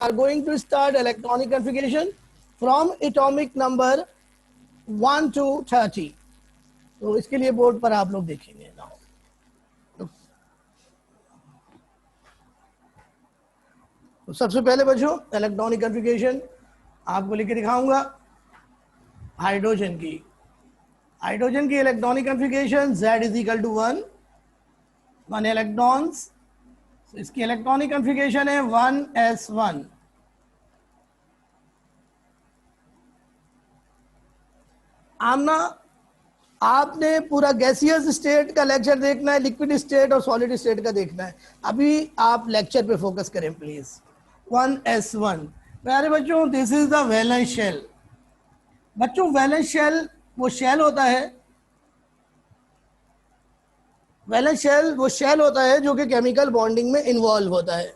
are going to start electronic configuration from atomic number 1 to 30. तो इसके लिए board पर आप लोग देखेंगे ना। तो सबसे पहले बच्चों इलेक्ट्रॉनिक कन्फिगरेशन आपको लिख के दिखाऊंगा। हाइड्रोजन की electronic configuration Z is equal to 1 electrons. इसकी इलेक्ट्रॉनिक कन्फिगरेशन है 1s1। आमना आपने पूरा गैसियस स्टेट का लेक्चर देखना है, लिक्विड स्टेट और सॉलिड स्टेट का देखना है। अभी आप लेक्चर पे फोकस करें प्लीज। 1s1 प्यारे बच्चों, this is the valence shell. बच्चों वैलेंस शेल वो शेल होता है, वैलेंस शेल वो शेल होता है जो कि केमिकल बॉन्डिंग में इन्वॉल्व होता है।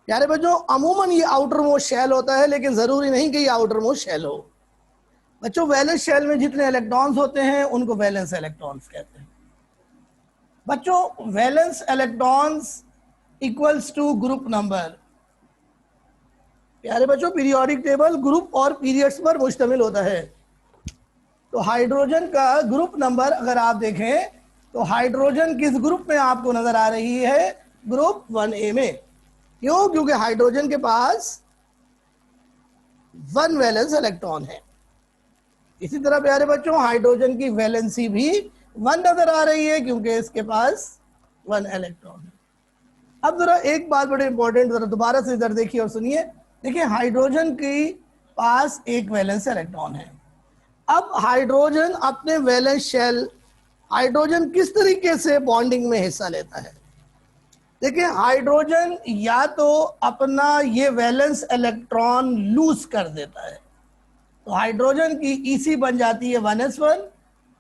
प्यारे बच्चों अमूमन ये आउटर मोस्ट शेल होता है, लेकिन जरूरी नहीं कि ये आउटर मोस्ट शेल हो। बच्चों वैलेंस शेल में जितने इलेक्ट्रॉन्स होते हैं उनको वैलेंस इलेक्ट्रॉन्स कहते हैं। बच्चों valence electrons equals to group number. प्यारे बच्चों पीरियोडिक टेबल ग्रुप और पीरियड्स पर मुश्तमिल होता है। तो हाइड्रोजन का ग्रुप नंबर अगर आप देखें तो हाइड्रोजन किस ग्रुप में आपको नजर आ रही है? ग्रुप 1a में। क्यों? क्योंकि हाइड्रोजन के पास 1 वैलेंस इलेक्ट्रॉन है। इसी तरह प्यारे बच्चों हाइड्रोजन की वैलेंसी भी 1 नजर आ रही है क्योंकि इसके पास 1 इलेक्ट्रॉन है। अब जरा एक बात बड़ी इंपॉर्टेंट, जरा दोबारा से इधर देखिए और सुनिए। देखिए हाइड्रोजन के पास 1 वैलेंस इलेक्ट्रॉन है। अब हाइड्रोजन अपने वैलेंस शेल, हाइड्रोजन किस तरीके से बॉन्डिंग में हिस्सा लेता है? देखिए हाइड्रोजन या तो अपना ये वैलेंस इलेक्ट्रॉन लूज कर देता है, तो हाइड्रोजन की EC बन जाती है 1s1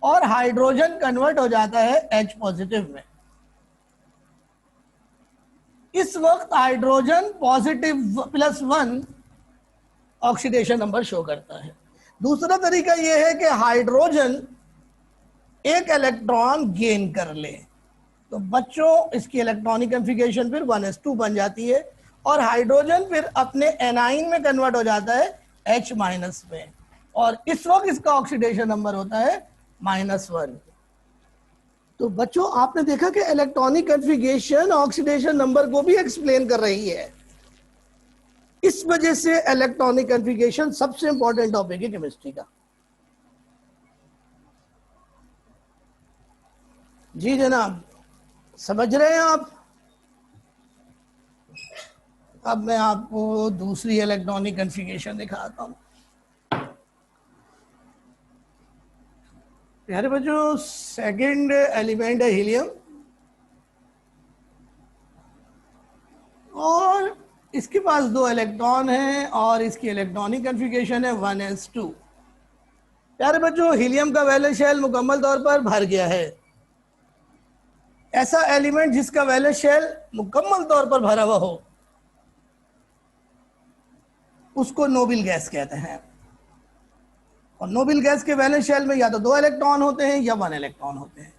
और हाइड्रोजन कन्वर्ट हो जाता है H पॉजिटिव में। इस वक्त hydrogen positive +1 oxidation number show करता है। दूसरा तरीका यह है कि हाइड्रोजन एक इलेक्ट्रॉन गेन कर ले, तो बच्चों इसकी इलेक्ट्रॉनिक कन्फिगरेशन फिर 1s2 बन जाती है और हाइड्रोजन फिर अपने एनाइन में कन्वर्ट हो जाता है H- में, और इस वक्त इसका ऑक्सीडेशन नंबर होता है -1। तो बच्चों आपने देखा कि इलेक्ट्रॉनिक कन्फिगरेशन ऑक्सीडेशन नंबर को भी एक्सप्लेन कर रही है। इस वजह से इलेक्ट्रॉनिक कन्फिगरेशन सबसे इंपॉर्टेंट टॉपिक है केमिस्ट्री का। जी जनाब, समझ रहे हैं आप? अब मैं आपको दूसरी इलेक्ट्रॉनिक कन्फिगरेशन दिखाता हूं। प्यारे बच्चों सेकंड एलिमेंट है हीलियम और इसके पास 2 इलेक्ट्रॉन हैं और इसकी इलेक्ट्रॉनिक कन्फिगरेशन है 1s2। प्यारे बच्चों हीलियम का वैलेंस शेल मुकम्मल तौर पर भर गया है। ऐसा एलिमेंट जिसका वैलेंस शेल मुकम्मल तौर पर भरा हुआ हो उसको नोबल गैस कहते हैं। और नोबल गैस के वैलेंस शेल में या तो 2 इलेक्ट्रॉन होते हैं या 1 इलेक्ट्रॉन होते हैं।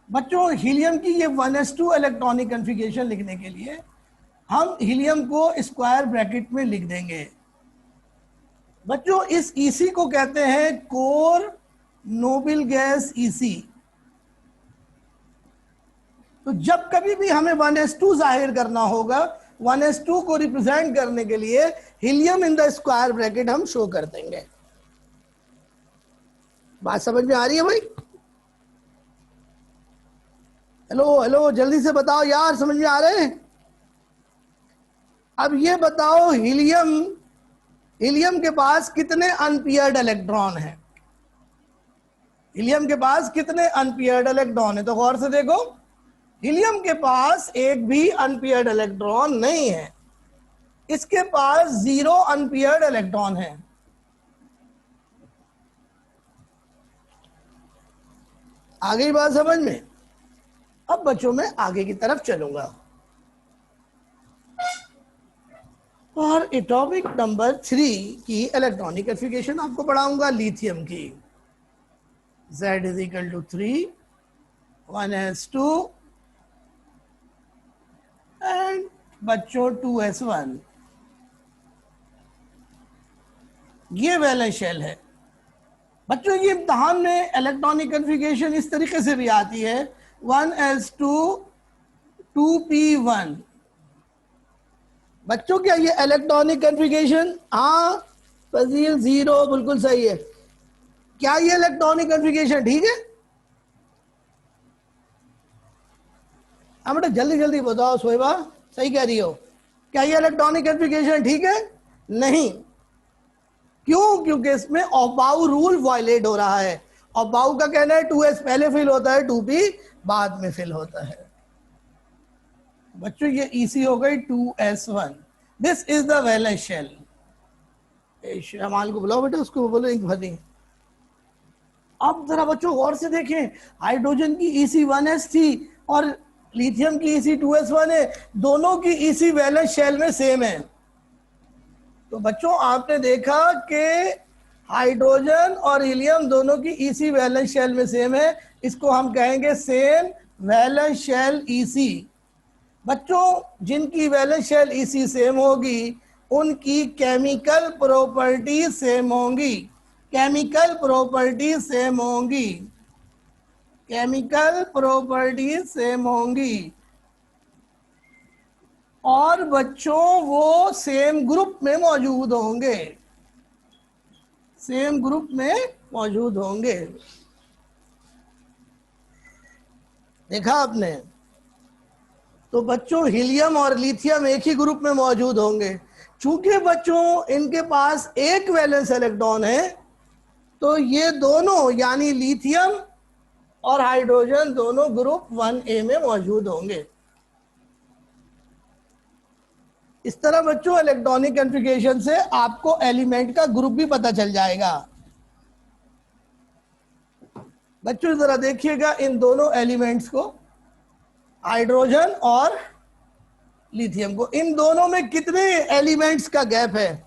बच्चों हीलियम की ये 1s2 इलेक्ट्रॉनिक कन्फिगरेशन लिखने के लिए हम हीलियम को स्क्वायर ब्रैकेट में लिख देंगे। बच्चों इस EC को कहते हैं कोर नोबल गैस EC। तो जब कभी भी हमें 1s2 जाहिर करना होगा, 1s2 को रिप्रेजेंट करने के लिए helium in the square bracket हम शो कर देंगे। बात समझ में आ रही है भाई? हेलो हेलो, जल्दी से बताओ यार, समझ में आ रहे हैं? अब ये बताओ हीलियम के पास कितने अनपेयर्ड इलेक्ट्रॉन हैं? हीलियम के पास कितने अनपेयर्ड इलेक्ट्रॉन है? तो गौर से देखो, हीलियम के पास एक भी अनपेयर्ड इलेक्ट्रॉन नहीं है। इसके पास 0 अनपेयर्ड इलेक्ट्रॉन है। आ गई बात समझ में? अब बच्चों मैं आगे की तरफ चलूंगा और एटॉमिक नंबर 3 की इलेक्ट्रॉनिक कन्फिगरेशन आपको पढ़ाऊंगा। लिथियम की Z is equal to 3 1s2 and बच्चों 2s1। ये वैलेंस शेल है। बच्चों ये इम्तहान में इलेक्ट्रॉनिक कन्फिगरेशन इस तरीके से भी आती है, 1s2 2p1। बच्चों क्या ये इलेक्ट्रॉनिक कन्फिगरेशन? हाँ फजील, जीरो बिल्कुल सही है। क्या ये इलेक्ट्रॉनिक कन्फिगरेशन ठीक है? हाँ बेटा जल्दी जल्दी बताओ, सोएबा सही कह रही हो। क्या ये इलेक्ट्रॉनिक कन्फिगरेशन ठीक है? नहीं। क्यों? क्योंकि इसमें ऑबाउ रूल वायलेट हो रहा है। ऑबाउ का कहना है 2s पहले फिल होता है, 2p बाद में फिल होता है। बच्चों ये ईसी हो गई 2s1। This is the valence shell. Shamal को बुलाओ बेटा, उसको बोलो एक भरी। अब जरा बच्चों गौर से देखें, हाइड्रोजन की ईसी 1s थी और लिथियम की ईसी 2s1 है, दोनों की ईसी वैलेंस शेल में सेम है। तो बच्चों आपने देखा कि हाइड्रोजन और हीलियम दोनों की ईसी वैलेंस शेल में सेम है, इसको हम कहेंगे सेम वैलेंस शेल ईसी। बच्चों जिनकी वैलेंस शेल ईसी सेम होगी उनकी केमिकल प्रॉपर्टी सेम होंगी, केमिकल प्रॉपर्टी सेम होंगी, केमिकल प्रॉपर्टी सेम होंगी। और बच्चों वो सेम ग्रुप में मौजूद होंगे, सेम ग्रुप में मौजूद होंगे। देखा आपने? तो बच्चों हीलियम और लिथियम एक ही ग्रुप में मौजूद होंगे। चूंकि बच्चों इनके पास एक वैलेंस इलेक्ट्रॉन है, तो ये दोनों यानी लिथियम और हाइड्रोजन दोनों ग्रुप 1a में मौजूद होंगे। इस तरह बच्चों इलेक्ट्रॉनिक कॉन्फ़िगरेशन से आपको एलिमेंट का ग्रुप भी पता चल जाएगा। बच्चों जरा देखिएगा इन दोनों एलिमेंट्स को, हाइड्रोजन और लिथियम को, इन दोनों में कितने एलिमेंट्स का गैप है?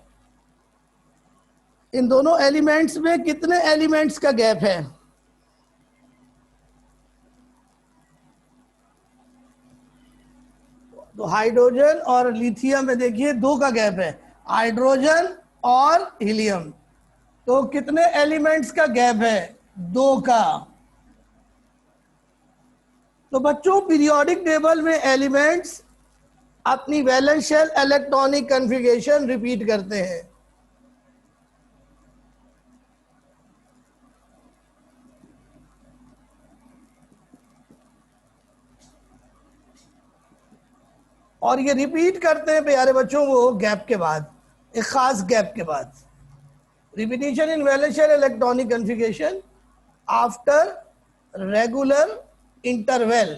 इन दोनों एलिमेंट्स में कितने एलिमेंट्स का गैप है? तो हाइड्रोजन और लिथियम में देखिए 2 का गैप है, हाइड्रोजन और हीलियम। तो कितने एलिमेंट्स का गैप है? 2 का। तो बच्चों पीरियोडिक टेबल में एलिमेंट्स अपनी valence shell electronic configuration repeat करते हैं। और ये रिपीट करते हैं प्यारे बच्चों वो गैप के बाद, एक खास गैप के बाद। Repetition in valence shell electronic configuration after regular interval.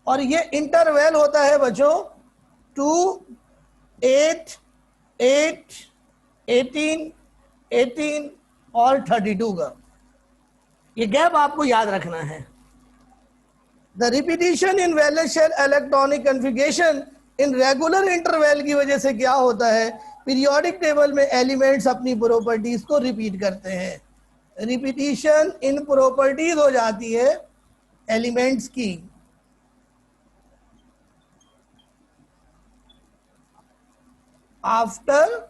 और ये इंटरवल होता है बच्चों 2, 8, 8, 18, 18 और 32 का। ये गैप आपको याद रखना है। The repetition in valence shell electronic configuration in regular interval की वजह से क्या होता है? पीरियोडिक टेबल में एलिमेंट्स अपनी प्रॉपर्टीज को रिपीट करते हैं। रिपीटिशन इन प्रॉपर्टीज हो जाती है एलिमेंट्स की। After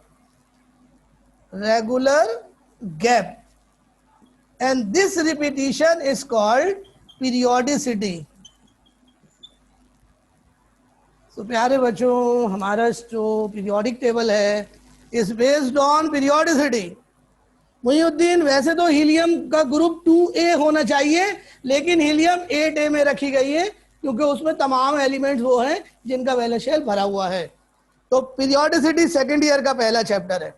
regular gap, and this repetition is called periodicity. तो प्यारे बच्चों हमारा जो पीरियोडिक टेबल है is based on periodicity. Mohiuddin वैसे तो हीलियम का ग्रुप 2a होना चाहिए, लेकिन हीलियम 8a में रखी गई है क्योंकि उसमें तमाम एलिमेंट्स वो हैं जिनका वैलेंस शेल भरा हुआ है। तो पीरियोडिसिटी सेकंड ईयर का पहला चैप्टर है।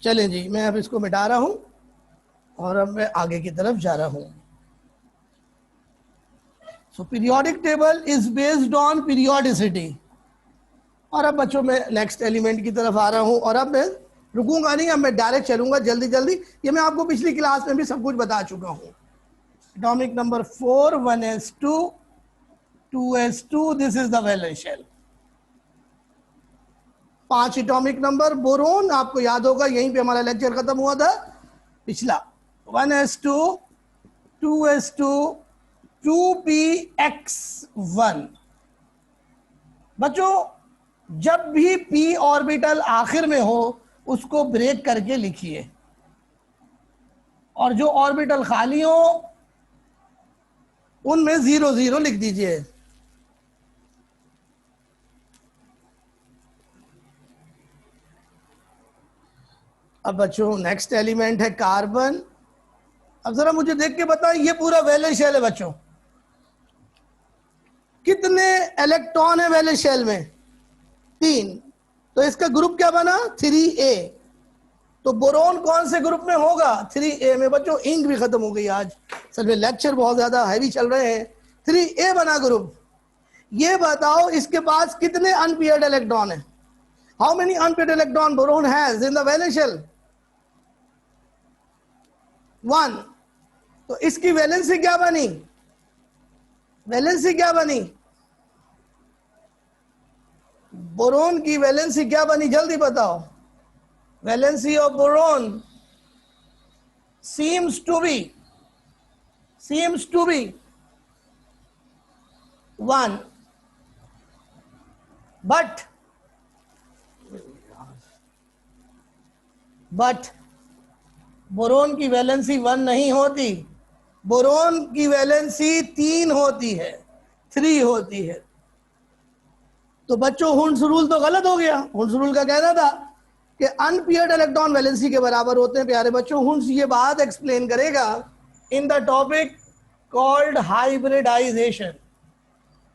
चलें जी, मैं अब इसको मिटा रहा हूं और अब मैं आगे की तरफ जा रहा हूं। So periodic table is based on periodicity. और अब बच्चों मैं नेक्स्ट एलिमेंट की तरफ आ रहा हूं और अब मैं रुकूंगा नहीं, अब मैं डायरेक्ट चलूंगा जल्दी जल्दी। ये मैं आपको पिछली क्लास में भी सब कुछ बता चुका हूं। Atomic number 4, 1s2 2s2, this is the valence shell. 5 atomic number. Boron आपको याद होगा यहीं पे हमारा लेक्चर खत्म हुआ था पिछला। 1s2 2s2 2px1। बच्चों जब भी p ऑर्बिटल आखिर में हो उसको ब्रेक करके लिखिए, और जो ऑर्बिटल खाली हो उनमें 0 0 लिख दीजिए। अब बच्चों नेक्स्ट एलिमेंट है कार्बन। अब जरा मुझे देख के बताएं, ये पूरा वैलेंस शेल है बच्चों, कितने इलेक्ट्रॉन है वैलेंस शेल में? 3। तो इसका ग्रुप क्या बना? 3a। तो बोरोन कौन से ग्रुप में होगा? 3a में। बच्चों इंक भी खत्म हो गई आज, असल में लेक्चर बहुत ज्यादा हैवी चल रहे हैं। 3a बना ग्रुप। ये बताओ इसके पास कितने अनपेयर्ड इलेक्ट्रॉन है? How many unpaired electron boron has in the valence shell? 1। तो इसकी वैलेंसी क्या बनी? वैलेंसी क्या बनी? बोरोन की वैलेंसी क्या बनी? जल्दी बताओ। Valency of boron seems to be 1, but boron की वैलेंसी 1 नहीं होती, बोरोन की वैलेंसी 3 होती है, 3 होती है। तो बच्चों हुंड्स रूल तो गलत हो गया। हुंड्स रूल का कहना था कि अनपेयर्ड इलेक्ट्रॉन वैलेंसी के बराबर होते हैं। प्यारे बच्चों हुंड्स ये बात एक्सप्लेन करेगा in the topic called hybridisation,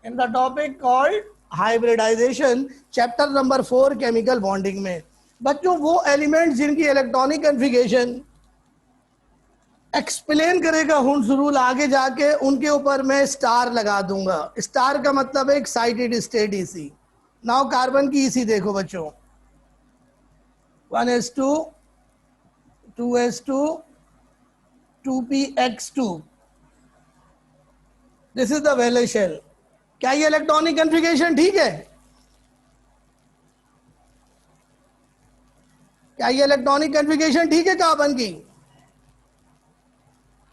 in the topic called hybridisation, chapter number 4 chemical bonding में। बच्चों वो एलिमेंट जिनकी इलेक्ट्रॉनिक कन्फिगरेशन एक्सप्लेन करेगा हुंड्स रूल आगे जाके, उनके ऊपर मैं स्टार लगा दूंगा। स्टार का मतलब है excited state EC. Now carbon की ईसी देखो बच्चों, 1s2 2s2 2px2, this is the valence shell. क्या ये इलेक्ट्रॉनिक कन्फिगरेशन ठीक है? क्या ये इलेक्ट्रॉनिक कन्फिगरेशन ठीक है कार्बन की?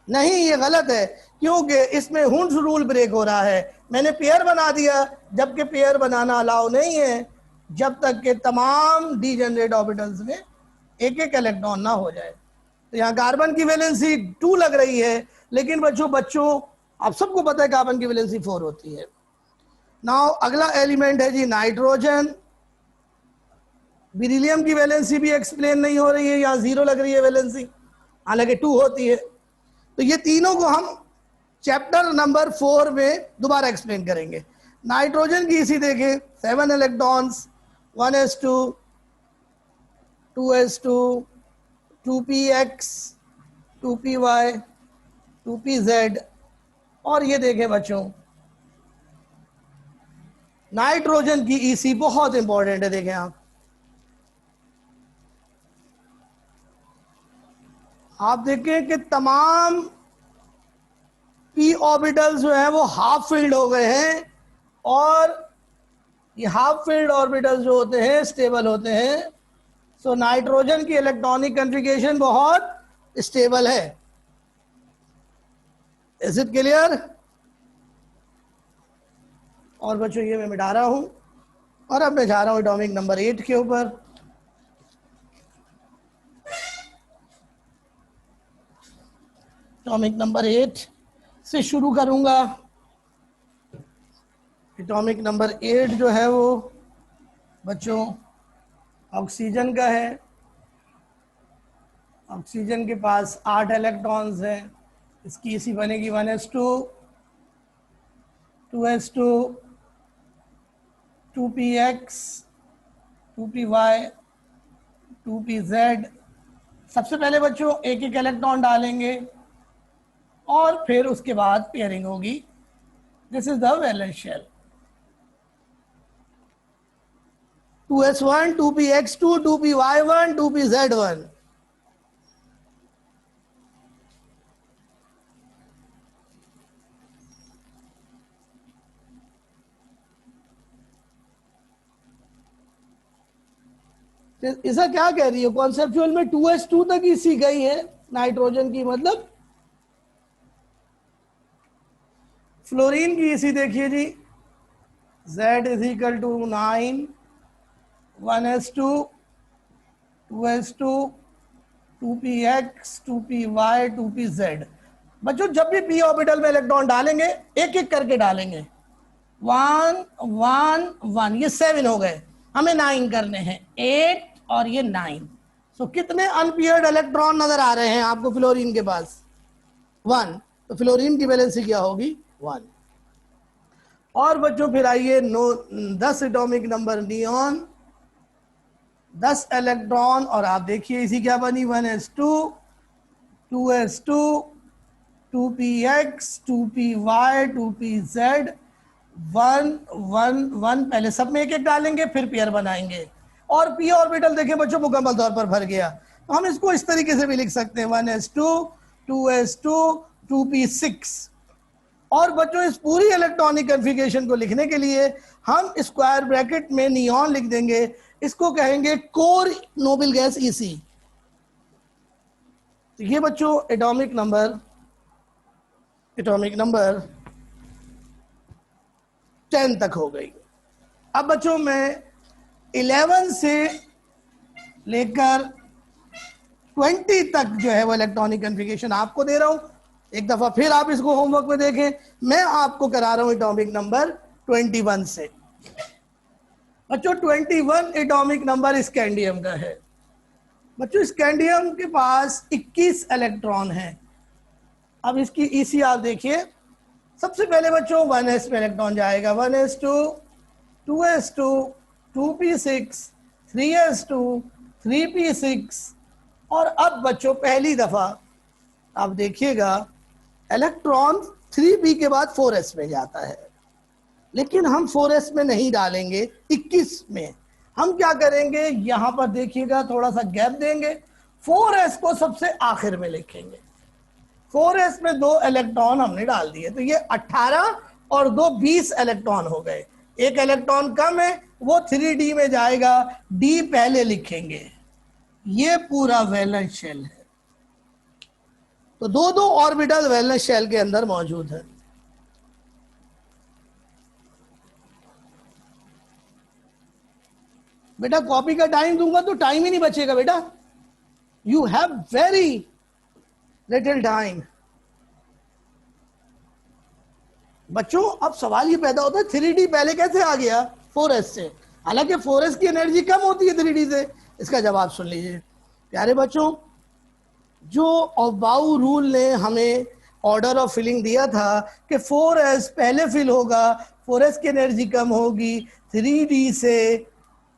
नहीं, ये गलत है, क्योंकि इसमें हुंड्स रूल ब्रेक हो रहा है। मैंने पेयर बना दिया, जबकि पेयर बनाना अलाउ नहीं है जब तक के तमाम डीजेनरेट ऑर्बिटल्स में एक एक इलेक्ट्रॉन ना हो जाए। तो यहाँ कार्बन की वैलेंसी 2 लग रही है, लेकिन बच्चों आप सबको पता है कार्बन की वैलेंसी 4 होती है। नाउ अगला एलिमेंट है जी नाइट्रोजन। बेरिलियम की वैलेंसी भी एक्सप्लेन नहीं हो रही है, यहाँ 0 लग रही है वैलेंसी, हालांकि 2 होती है। तो ये तीनों को हम चैप्टर नंबर 4 में दोबारा एक्सप्लेन करेंगे। नाइट्रोजन की इसी देखें, 7 electrons, 1s2 2s2 2px 2py 2pz। और ये देखें बच्चों नाइट्रोजन की ईसी बहुत इंपॉर्टेंट है। देखें आप देखें कि तमाम पी ऑर्बिटल्स जो हैं वो हाफ फिल्ड हो गए हैं, और ये हाफ फिल्ड ऑर्बिटल्स जो होते हैं स्टेबल होते हैं। सो नाइट्रोजन की इलेक्ट्रॉनिक कन्फिगरेशन बहुत स्टेबल है। Is it clear? और बच्चों ये मैं मिटा रहा हूं, और अब मैं जा रहा हूं एटॉमिक नंबर 8 के ऊपर। एटॉमिक नंबर 8 से शुरू करूंगा। एटॉमिक नंबर 8 जो है वो बच्चों ऑक्सीजन का है। ऑक्सीजन के पास 8 इलेक्ट्रॉन्स हैं। इसकी इसी बनेगी 1s2 2s2 2px 2py 2pz। सबसे पहले बच्चों एक एक इलेक्ट्रॉन डालेंगे और फिर उसके बाद पेयरिंग होगी। This is the valence shell. 2s1 2px2 2py1 2pz1। ऐसा क्या कह रही है कॉन्सेप्चुअल में? 2s2 तक ही सी गई है नाइट्रोजन की, मतलब फ्लोरीन की इसी देखिए जी, Z = 9 1s2 2s2 2px 2py 2pz। बच्चों जब भी p ऑर्बिटल में इलेक्ट्रॉन डालेंगे एक एक करके डालेंगे, 1 1 1, ये 7 हो गए, हमें 9 करने हैं, 8 और ये 9। सो कितने अनपेयर्ड इलेक्ट्रॉन नजर आ रहे हैं आपको फ्लोरीन के पास? 1। तो फ्लोरीन की वैलेंसी क्या होगी? 1। और बच्चों फिर आइए 10 एटॉमिक नंबर नियॉन, 10 इलेक्ट्रॉन, और आप देखिए इसी क्या बनी, 1s2 2s2 2px 2py 2pz 1 1 1। पहले सब में एक एक डालेंगे फिर पेयर बनाएंगे, और p ऑर्बिटल देखें बच्चों मुकम्मल तौर पर भर गया। तो हम इसको इस तरीके से भी लिख सकते हैं, 1s2 2s2 2p6। और बच्चों इस पूरी इलेक्ट्रॉनिक कन्फिगरेशन को लिखने के लिए हम स्क्वायर ब्रैकेट में नियॉन लिख देंगे, इसको कहेंगे कोर नोबल गैस EC। तो ये बच्चों एटॉमिक नंबर 10 तक हो गई। अब बच्चों मैं 11 से लेकर 20 तक जो है वो इलेक्ट्रॉनिक कन्फिगरेशन आपको दे रहा हूं। एक दफा फिर आप इसको होमवर्क में देखें, मैं आपको करा रहा हूं एटॉमिक नंबर 21 से। बच्चों 21 एटॉमिक नंबर स्कैंडियम का है। बच्चों स्कैंडियम के पास 21 इलेक्ट्रॉन हैं। अब इसकी EC आप देखिए, सबसे पहले बच्चों 1s में इलेक्ट्रॉन जाएगा, 1s2 2s2 2p6 3s2 3p6। और अब बच्चों पहली दफा आप देखिएगा इलेक्ट्रॉन 3p के बाद 4s में जाता है, लेकिन हम 4s में नहीं डालेंगे, 21 में हम क्या करेंगे, यहां पर देखिएगा थोड़ा सा गैप देंगे, 4s को सबसे आखिर में लिखेंगे। 4s में 2 इलेक्ट्रॉन हमने डाल दिए, तो ये 18 और 2 20 इलेक्ट्रॉन हो गए। एक इलेक्ट्रॉन कम है, वो 3d में जाएगा, d पहले लिखेंगे। ये पूरा वैलेंस शेल है, तो 2 ऑर्बिटल वैलेंस शेल के अंदर मौजूद है। बेटा कॉपी का टाइम दूंगा तो टाइम ही नहीं बचेगा बेटा, you have very little time. बच्चों अब सवाल ये पैदा होता है 3d पहले कैसे आ गया 4s से, हालांकि 4s की एनर्जी कम होती है 3d से। इसका जवाब सुन लीजिए प्यारे बच्चों, जो ऑबाउ रूल ने हमें ऑर्डर ऑफ फिलिंग दिया था कि 4s पहले फिल होगा, 4s की एनर्जी कम होगी 3d से,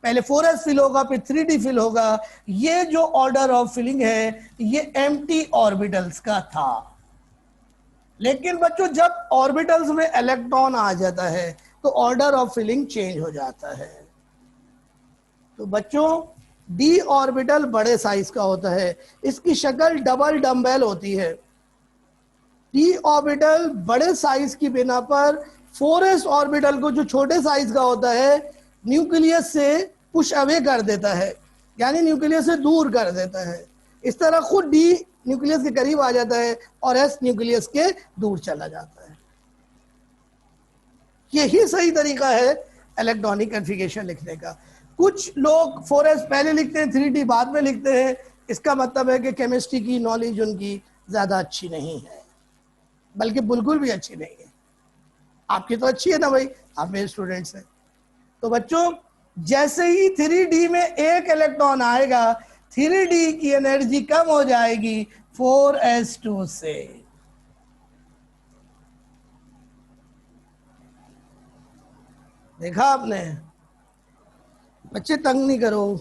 पहले 4s फिल होगा फिर 3d फिल होगा, ये जो ऑर्डर ऑफ फिलिंग है ये एम्प्टी ऑर्बिटल्स का था। लेकिन बच्चों जब ऑर्बिटल्स में इलेक्ट्रॉन आ जाता है तो ऑर्डर ऑफ फिलिंग चेंज हो जाता है। तो बच्चों d ऑर्बिटल बड़े साइज का होता है, इसकी शक्ल डबल डम्बेल होती है। d ऑर्बिटल बड़े साइज की बिना पर 4s ऑर्बिटल को जो छोटे साइज का होता है न्यूक्लियस से पुश अवे कर देता है, यानी न्यूक्लियस से दूर कर देता है। इस तरह खुद d न्यूक्लियस के करीब आ जाता है और s न्यूक्लियस के दूर चला जाता है। यही सही तरीका है इलेक्ट्रॉनिक कन्फिगरेशन लिखने का। कुछ लोग 4s पहले लिखते हैं 3d बाद में लिखते हैं, इसका मतलब है कि केमिस्ट्री की नॉलेज उनकी ज्यादा अच्छी नहीं है, बल्कि बिल्कुल भी अच्छी नहीं है। आपकी तो अच्छी है ना भाई, आप मेरे स्टूडेंट्स हैं। तो बच्चों जैसे ही 3d में एक इलेक्ट्रॉन आएगा 3d की एनर्जी कम हो जाएगी 4s2 से। देखा आपने? बच्चे तंग नहीं करो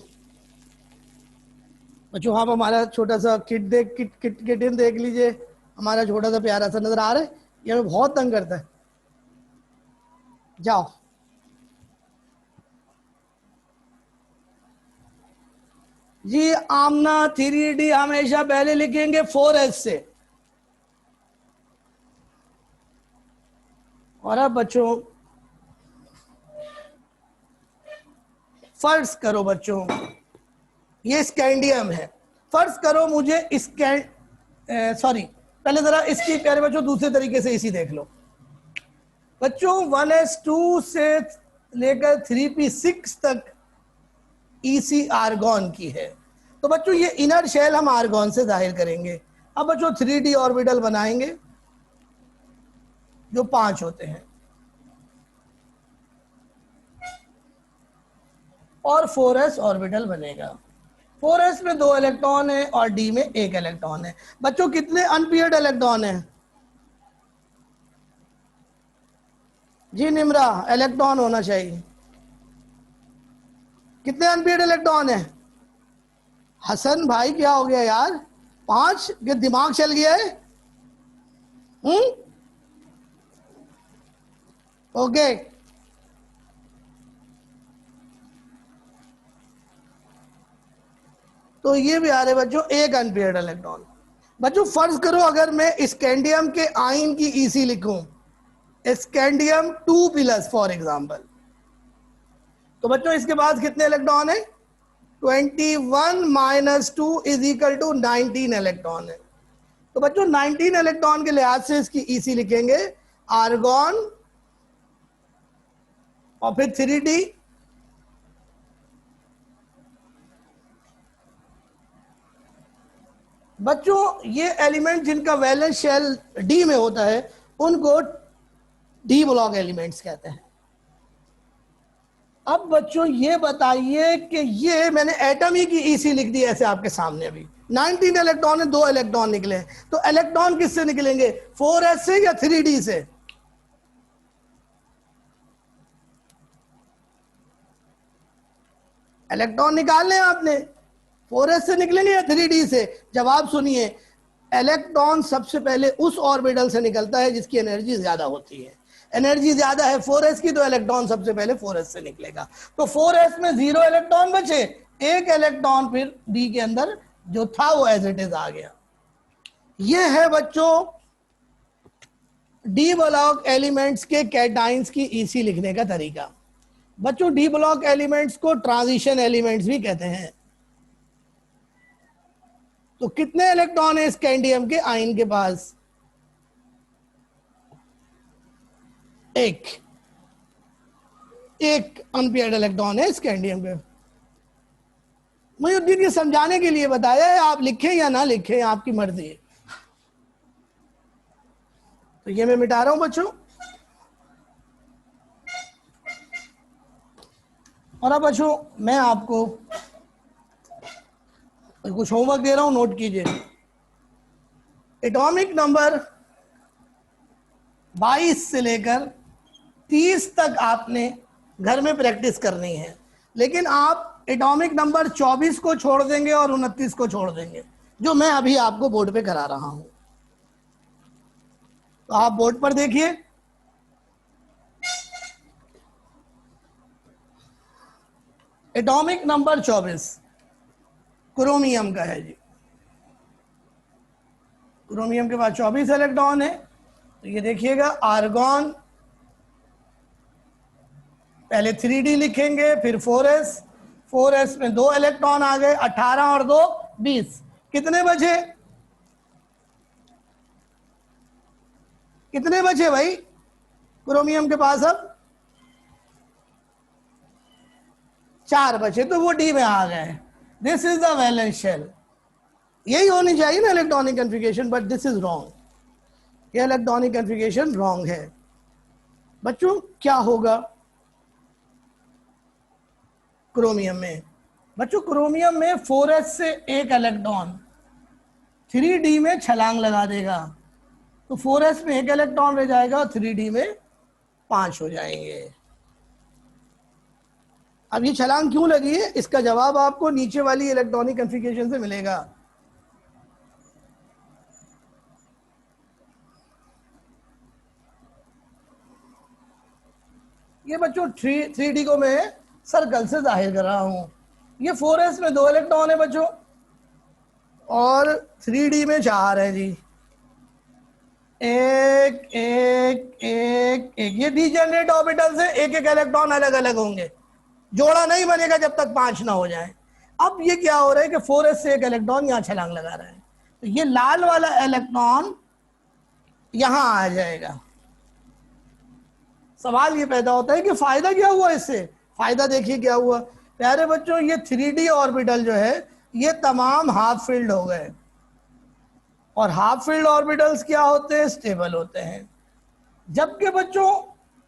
बच्चों। आप हमारा छोटा सा किटन देख लीजिए, हमारा छोटा सा प्यारा सा नजर आ रहा है, ये हमें बहुत तंग करता है। जाओ जी, आमना 3d हमेशा पहले लिखेंगे 4s से। और अब बच्चों फर्ज करो बच्चों ये स्कैंडियम है, फर्ज करो मुझे सॉरी पहले जरा इसकी प्यारे बच्चों दूसरे तरीके से इसी देख लो बच्चों। 1s2 से लेकर 3p6 तक EC आर्गॉन की है, तो बच्चों ये इनर शेल हम आर्गॉन से जाहिर करेंगे। अब बच्चों 3d ऑर्बिटल बनाएंगे जो 5 होते हैं और 4s ऑर्बिटल बनेगा। 4s में 2 इलेक्ट्रॉन है और d में 1 इलेक्ट्रॉन है। बच्चों कितने अनपेयर्ड इलेक्ट्रॉन है जी निम्रा? इलेक्ट्रॉन होना चाहिए। कितने अनपेयर्ड इलेक्ट्रॉन है हसन भाई? क्या हो गया यार, 5? ये दिमाग चल गया है? ओके, तो ये भी आ रहे बच्चों 1 अनपेयर्ड इलेक्ट्रॉन। बच्चों फर्ज करो अगर मैं स्कैंडियम के आयन की ईसी लिखूं, स्कैंडियम 2+ फॉर एग्जाम्पल, तो बच्चों इसके पास कितने इलेक्ट्रॉन है? 21 - 2 = 19 इलेक्ट्रॉन है। तो बच्चों 19 इलेक्ट्रॉन के लिहाज से इसकी ईसी लिखेंगे आर्गॉन और फिर 3d बच्चों ये एलिमेंट जिनका वैलेंस शेल डी में होता है उनको डी ब्लॉक एलिमेंट्स कहते हैं। अब बच्चों ये बताइए कि ये मैंने एटम ही की ईसी लिख दी ऐसे आपके सामने, अभी 19 इलेक्ट्रॉन है, 2 इलेक्ट्रॉन निकले, तो इलेक्ट्रॉन किससे निकलेंगे? 4s से या 3d से? इलेक्ट्रॉन निकालने आपने, 4s से निकलेंगे या 3d से? जवाब सुनिए, इलेक्ट्रॉन सबसे पहले उस ऑर्बिटल से निकलता है जिसकी एनर्जी ज्यादा होती है। एनर्जी ज्यादा है 4s की, तो इलेक्ट्रॉन सबसे पहले 4s से निकलेगा। तो 4s में 0 इलेक्ट्रॉन बचे, 1 इलेक्ट्रॉन फिर d के अंदर जो था वो एज इट इज आ गया। ये है बच्चों डी ब्लॉक एलिमेंट्स के कैटाइंस की ईसी लिखने का तरीका। बच्चों डी ब्लॉक एलिमेंट्स को ट्रांजिशन एलिमेंट्स भी कहते हैं। तो कितने इलेक्ट्रॉन है स्कैंडियम के आयन के पास? 1 अनपेयर्ड इलेक्ट्रॉन है स्कैंडियम पे। मुझे ये समझाने के लिए बताया है, आप लिखें या ना लिखें आपकी मर्जी है। तो ये मैं मिटा रहा हूं बच्चों, और अब बच्चों मैं आपको कुछ होमवर्क दे रहा हूं, नोट कीजिए। एटॉमिक नंबर 22 से लेकर 30 तक आपने घर में प्रैक्टिस करनी है, लेकिन आप एटॉमिक नंबर 24 को छोड़ देंगे और 29 को छोड़ देंगे, जो मैं अभी आपको बोर्ड पे करा रहा हूं। तो आप बोर्ड पर देखिए, एटॉमिक नंबर 24 क्रोमियम का है जी। क्रोमियम के पास 24 इलेक्ट्रॉन है। तो ये देखिएगा आर्गॉन, पहले 3d लिखेंगे, फिर 4s, 4s में 2 इलेक्ट्रॉन आ गए, 18 और 2 20। कितने बचे? कितने बचे भाई क्रोमियम के पास? अब 4 बचे, तो वो डी में आ गए। This is the valence shell. यही होनी चाहिए ना electronic configuration, but this is wrong. ये इलेक्ट्रॉनिक कन्फिगरेशन रॉन्ग है। बच्चों क्या होगा क्रोमियम में? बच्चों क्रोमियम में 4s से 1 इलेक्ट्रॉन 3d में छलांग लगा देगा, तो 4s में 1 इलेक्ट्रॉन रह जाएगा और 3d में 5 हो जाएंगे। अब ये छलांग क्यों लगी है, इसका जवाब आपको नीचे वाली इलेक्ट्रॉनिक कन्फिगरेशन से मिलेगा। ये बच्चों 3d को मैं सर्कल से जाहिर कर रहा हूं। ये 4s में 2 इलेक्ट्रॉन है बच्चों और 3d में 4 है जी। एक एक एक एक, ये डीजेनरेट ऑर्बिटल से एक एक इलेक्ट्रॉन अलग अलग होंगे, जोड़ा नहीं बनेगा जब तक 5 ना हो जाए। अब ये क्या हो रहा है कि 4s से 1 इलेक्ट्रॉन यहां छलांग लगा रहा है, तो ये लाल वाला इलेक्ट्रॉन यहां आ जाएगा। सवाल ये पैदा होता है कि फायदा क्या हुआ इससे? फायदा देखिए क्या हुआ प्यारे बच्चों, ये 3d ऑर्बिटल जो है ये तमाम हाफ फील्ड हो गए। और हाफ फील्ड ऑर्बिटल्स क्या होते हैं? स्टेबल होते हैं। जबकि बच्चों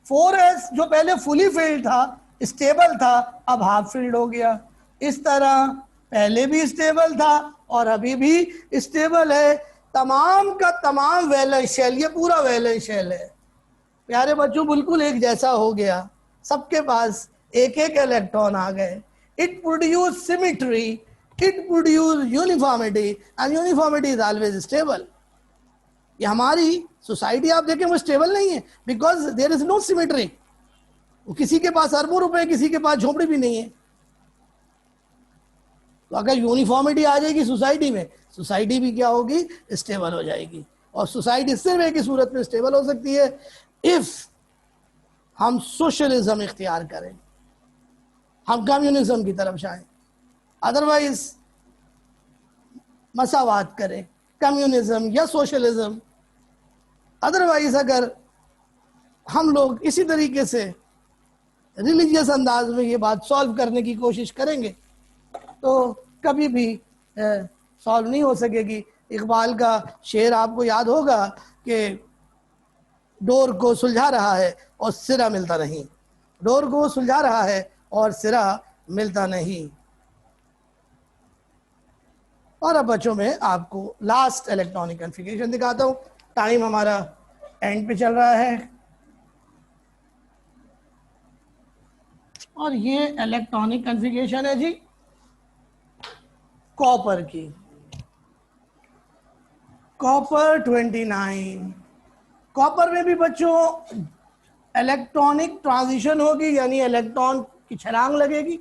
4s जो पहले फुली फील्ड था, स्टेबल था, अब हाफ फील्ड हो गया। इस तरह पहले भी स्टेबल था और अभी भी स्टेबल है। तमाम का तमाम वैलेंस शेल, ये पूरा वैलेंस शेल है प्यारे बच्चों, बिल्कुल एक जैसा हो गया। सबके पास एक एक इलेक्ट्रॉन आ गए। It produce symmetry, it produce uniformity, and uniformity is always stable. ये हमारी सोसाइटी आप देखें वो स्टेबल नहीं है, because there is no symmetry. किसी के पास अरबों रुपए, किसी के पास झोपड़ी भी नहीं है। तो अगर यूनिफॉर्मिटी आ जाएगी सोसाइटी में, सोसाइटी भी क्या होगी? स्टेबल हो जाएगी। और सोसाइटी सिर्फ एक ही सूरत में स्टेबल हो सकती है, इफ हम सोशलिज्म इख्तियार करें, हम कम्युनिज्म की तरफ जाएं। अदरवाइज मसावात करें, कम्युनिज्म या सोशलिज्म। अदरवाइज अगर हम लोग इसी तरीके से रिलीजियस अंदाज में ये बात सॉल्व करने की कोशिश करेंगे तो कभी भी सॉल्व नहीं हो सकेगी। इकबाल का शेर आपको याद होगा कि डोर को सुलझा रहा है और सिरा मिलता नहीं, डोर को सुलझा रहा है और सिरा मिलता नहीं। और अब बच्चों में आपको लास्ट इलेक्ट्रॉनिक कॉन्फ़िगरेशन दिखाता हूं। टाइम हमारा एंड पे चल रहा है और ये इलेक्ट्रॉनिक कॉन्फ़िगरेशन है जी कॉपर की। कॉपर 29। कॉपर में भी बच्चों इलेक्ट्रॉनिक ट्रांजिशन होगी, यानी इलेक्ट्रॉन की छलांग लगेगी।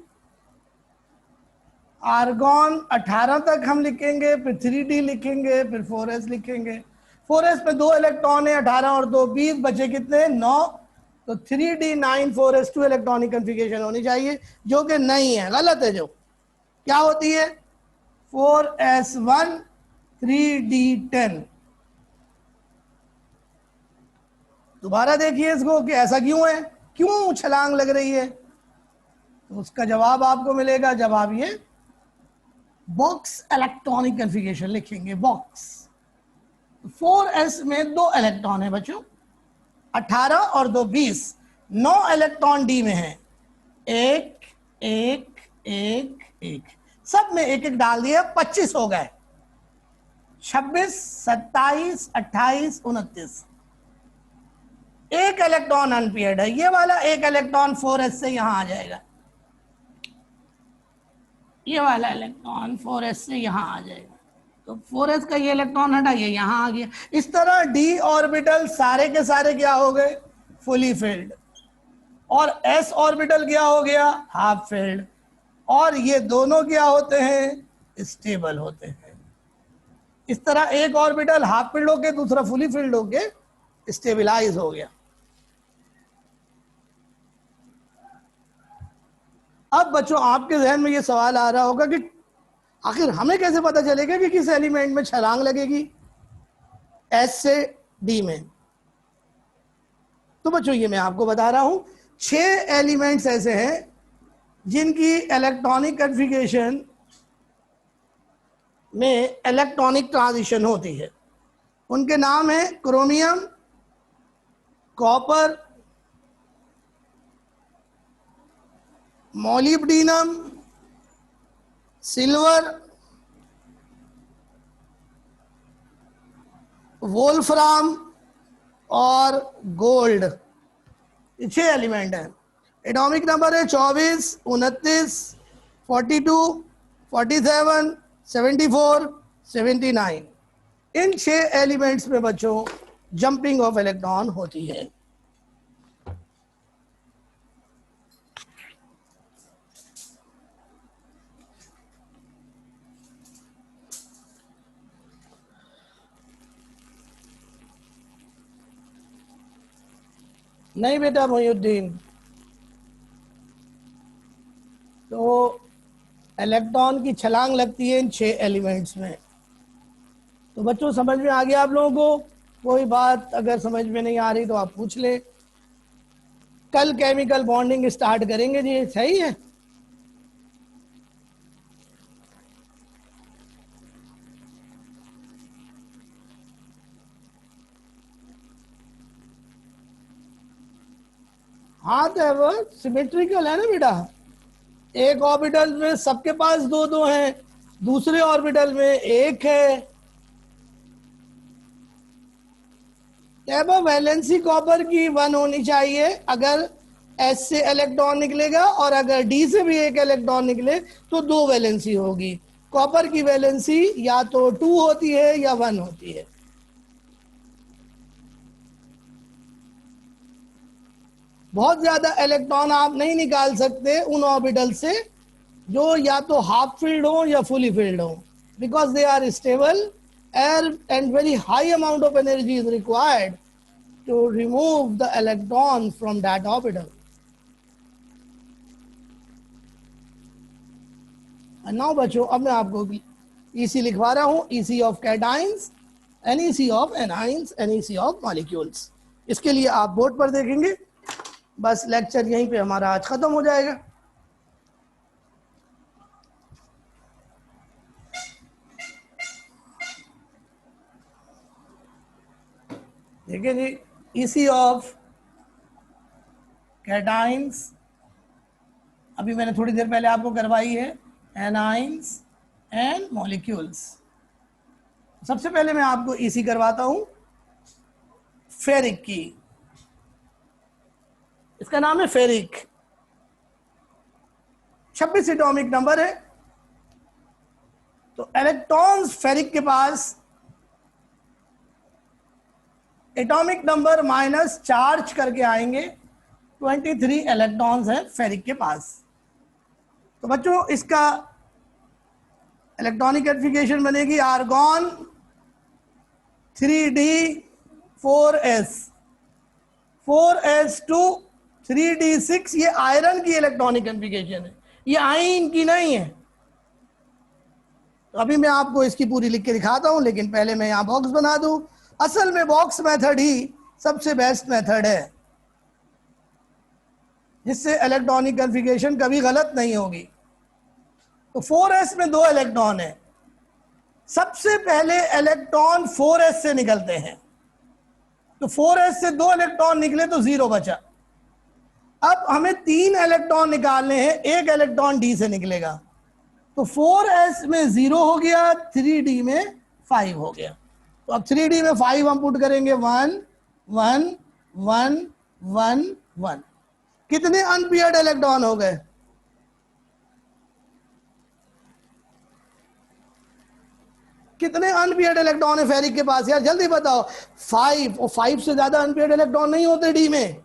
आर्गॉन 18 तक हम लिखेंगे, फिर 3d लिखेंगे, फिर 4s लिखेंगे। 4s में 2 इलेक्ट्रॉन है, 18 और 2 20, बचे कितने? 9। तो 3d 9 4s2 इलेक्ट्रॉनिक कॉन्फ़िगरेशन होनी चाहिए, जो कि नहीं है, गलत है। जो क्या होती है? 4s1 3d10। दोबारा देखिए इसको कि ऐसा क्यों है, क्यों छलांग लग रही है। तो उसका जवाब आपको मिलेगा जब आप ये बॉक्स इलेक्ट्रॉनिक कॉन्फ़िगरेशन लिखेंगे। बॉक्स 4s में 2 इलेक्ट्रॉन है बच्चों, 18 और 2 20। 9 इलेक्ट्रॉन डी में है, एक एक एक एक, सब में एक एक डाल दिया, 25 हो गए। 26 27 28 29। एक इलेक्ट्रॉन अनपेयर्ड है, ये वाला एक इलेक्ट्रॉन 4s से यहां आ जाएगा, ये वाला इलेक्ट्रॉन 4s से यहां आ जाएगा। तो 4s का ये इलेक्ट्रॉन हटाइए, यहां आ गया। इस तरह d ऑर्बिटल सारे के सारे क्या हो गए? Fully filled. और s ऑर्बिटल क्या हो गया? Half filled. और ये दोनों क्या होते हैं? स्टेबल होते हैं। इस तरह एक ऑर्बिटल हाफ फिल्ड होके दूसरा फुली फिल्ड होके स्टेबलाइज हो गया। अब बच्चों आपके जहन में ये सवाल आ रहा होगा कि आखिर हमें कैसे पता चलेगा कि किस एलिमेंट में छलांग लगेगी S से D में। तो बच्चों ये मैं आपको बता रहा हूं, 6 एलिमेंट्स ऐसे हैं जिनकी इलेक्ट्रॉनिक कॉन्फ़िगरेशन में इलेक्ट्रॉनिक ट्रांजिशन होती है। उनके नाम है chromium, copper, molybdenum, silver, Wolfram और गोल्ड। 6 एलिमेंट हैं। एटॉमिक नंबर है 24, 29, 42, 47, 74, 79। इन 6 एलिमेंट्स में बच्चों जंपिंग ऑफ इलेक्ट्रॉन होती है। नहीं बेटा मोहिउद्दीन, तो इलेक्ट्रॉन की छलांग लगती है इन 6 एलिमेंट्स में। तो बच्चों समझ में आ गया आप लोगों को? कोई बात अगर समझ में नहीं आ रही तो आप पूछ ले। कल केमिकल बॉन्डिंग स्टार्ट करेंगे जी, सही है? हाँ तो वो सिमेट्रिकल है ना बेटा, एक ऑर्बिटल में सबके पास दो दो हैं, दूसरे ऑर्बिटल में एक है। अब वैलेंसी कॉपर की 1 होनी चाहिए अगर एस से इलेक्ट्रॉन निकलेगा, और अगर डी से भी एक इलेक्ट्रॉन निकले तो 2 वैलेंसी होगी। कॉपर की वैलेंसी या तो 2 होती है या 1 होती है। बहुत ज्यादा इलेक्ट्रॉन आप नहीं निकाल सकते उन ऑर्बिटल से जो या तो हाफ फील्ड हो या फुली फील्ड हो, because they are stable and very high amount of energy is required to remove the electron from that orbital. And now बच्चों, अब मैं आपको EC लिखवा रहा हूँ, EC of cations, NEC of anions, NEC of molecules. इसके लिए आप बोर्ड पर देखेंगे। बस लेक्चर यहीं पे हमारा आज खत्म हो जाएगा। देखिए जी, EC of cations अभी मैंने थोड़ी देर पहले आपको करवाई है, एनाइंस एंड मॉलिक्यूल्स। सबसे पहले मैं आपको EC करवाता हूं फेरिक की। इसका नाम है फेरिक, 26 एटॉमिक नंबर है। तो इलेक्ट्रॉन्स फेरिक के पास एटॉमिक नंबर माइनस चार्ज करके आएंगे। 23 इलेक्ट्रॉन्स हैं फेरिक के पास। तो बच्चों, इसका इलेक्ट्रॉनिक कॉन्फ़िगरेशन बनेगी आर्गॉन 3d4s 4s2 3d6। ये आयरन की इलेक्ट्रॉनिक कॉन्फ़िगरेशन है, ये आयन की नहीं है। तो अभी मैं आपको इसकी पूरी लिख के दिखाता हूं, लेकिन पहले मैं यहां बॉक्स बना दूं। असल में बॉक्स मेथड ही सबसे बेस्ट मेथड है, जिससे इलेक्ट्रॉनिक कॉन्फ़िगरेशन कभी गलत नहीं होगी। तो 4s में 2 इलेक्ट्रॉन है। सबसे पहले इलेक्ट्रॉन 4s से निकलते हैं। तो 4s से 2 इलेक्ट्रॉन निकले तो 0 बचा। अब हमें 3 इलेक्ट्रॉन निकालने हैं, एक इलेक्ट्रॉन डी से निकलेगा। तो 4s में 0 हो गया, 3d में 5 हो गया। तो अब 3d में 5 हम पुट करेंगे, 1 1 1 1 1। कितने अनपेयर्ड इलेक्ट्रॉन हो गए? कितने अनपेयर्ड इलेक्ट्रॉन है फेरिक के पास यार, जल्दी बताओ। 5, और 5 से ज्यादा अनपेयर्ड इलेक्ट्रॉन नहीं होते डी में।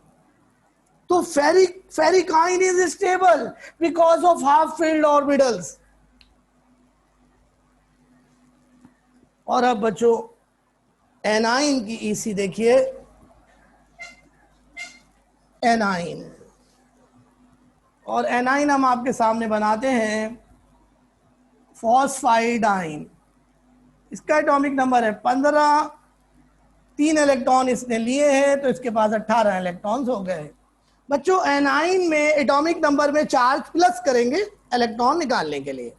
तो ferric ion is stable because of half field orbitals. और अब बच्चों, एनाइन की EC देखिए, एनाइन। और एनाइन हम आपके सामने बनाते हैं फॉस्फाइड आयन। इसका एटॉमिक नंबर है 15। 3 इलेक्ट्रॉन इसने लिए हैं, तो इसके पास 18 इलेक्ट्रॉन्स हो गए। बच्चों, एनाइन में एटॉमिक नंबर में चार्ज प्लस करेंगे इलेक्ट्रॉन निकालने के लिए,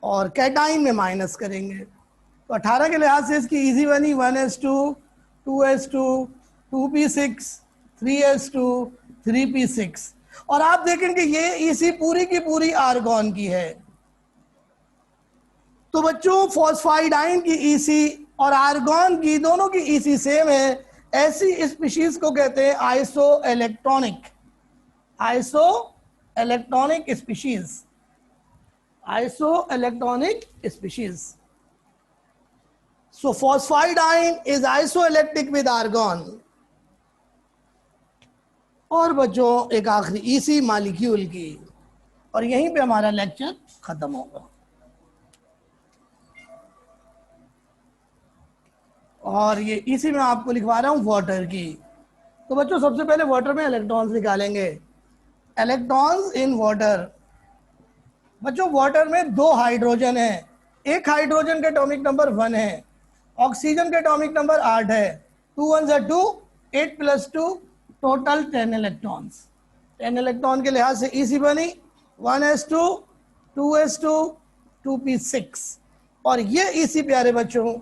और कैटाइन में माइनस करेंगे। तो 18 के लिहाज से इसकी EC बनी 1s2 2s2 2p6 3s2 3p6। और आप देखेंगे ये EC पूरी की पूरी आर्गॉन की है। तो बच्चों, फॉस्फाइड आयन की EC और आर्गॉन की दोनों की EC सेम है। ऐसी स्पीशीज को कहते हैं iso electronic species. Iso electronic species. So phosphide ion is isoelectric with argon. और बच्चों, एक आखिरी EC मॉलिक्यूल की, और यहीं पे हमारा लेक्चर खत्म होगा। और ये EC में आपको लिखवा रहा हूं वाटर की। तो बच्चों, सबसे पहले वाटर में इलेक्ट्रॉन्स निकालेंगे। Electrons in water. बच्चों, वाटर में 2 हाइड्रोजन है। एक हाइड्रोजन का एटॉमिक नंबर 1 है, ऑक्सीजन का एटॉमिक नंबर 8 है। 2 1 2, 8 + 2, टोटल 10 इलेक्ट्रॉन्स। 10 इलेक्ट्रॉन के लिहाज से EC बनी 1s2 2s2 2p6। और ये EC प्यारे बच्चों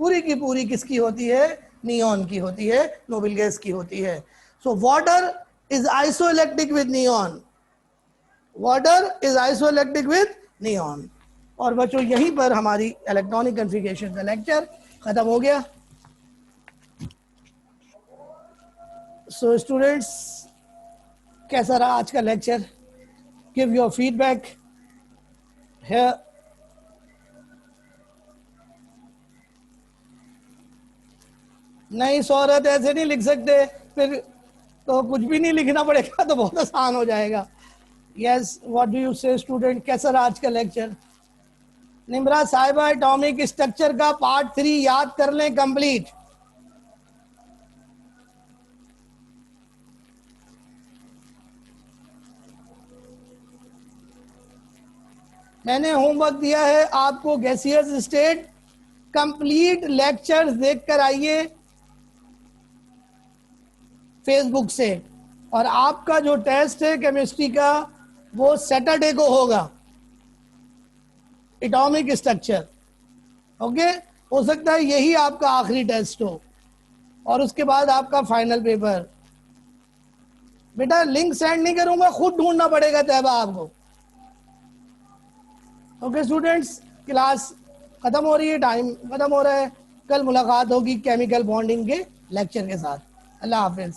पूरी की पूरी किसकी होती है? नियॉन की होती है, नोबल गैस की होती है। So water is isoelectric with neon. Water is isoelectric with neon. और बच्चों यहीं पर हमारी इलेक्ट्रॉनिक कॉन्फ़िगरेशन का लेक्चर खत्म हो गया. So students, कैसा रहा आज का lecture? Give your feedback here. नहीं शौहरत ऐसे नहीं लिख सकते, फिर तो कुछ भी नहीं लिखना पड़ेगा, तो बहुत आसान हो जाएगा. यस, व्हाट डू यू से स्टूडेंट, कैसा रहा आज का लेक्चर? निम्रा साहिबा, एटॉमिक स्ट्रक्चर का पार्ट 3 याद कर लें कंप्लीट. मैंने होमवर्क दिया है आपको, गैसियस स्टेट कंप्लीट लेक्चर्स देखकर आइए फेसबुक से. और आपका जो टेस्ट है केमिस्ट्री का वो सैटरडे को होगा, एटॉमिक स्ट्रक्चर. ओके, हो सकता है यही आपका आखिरी टेस्ट हो और उसके बाद आपका फाइनल पेपर. बेटा लिंक सेंड नहीं करूंगा, खुद ढूंढना पड़ेगा तैयबा आपको. ओके स्टूडेंट्स, क्लास खत्म हो रही है, टाइम खत्म हो रहा है. कल मुलाकात होगी केमिकल बॉन्डिंग के लेक्चर के साथ. अल्लाह हाफिज.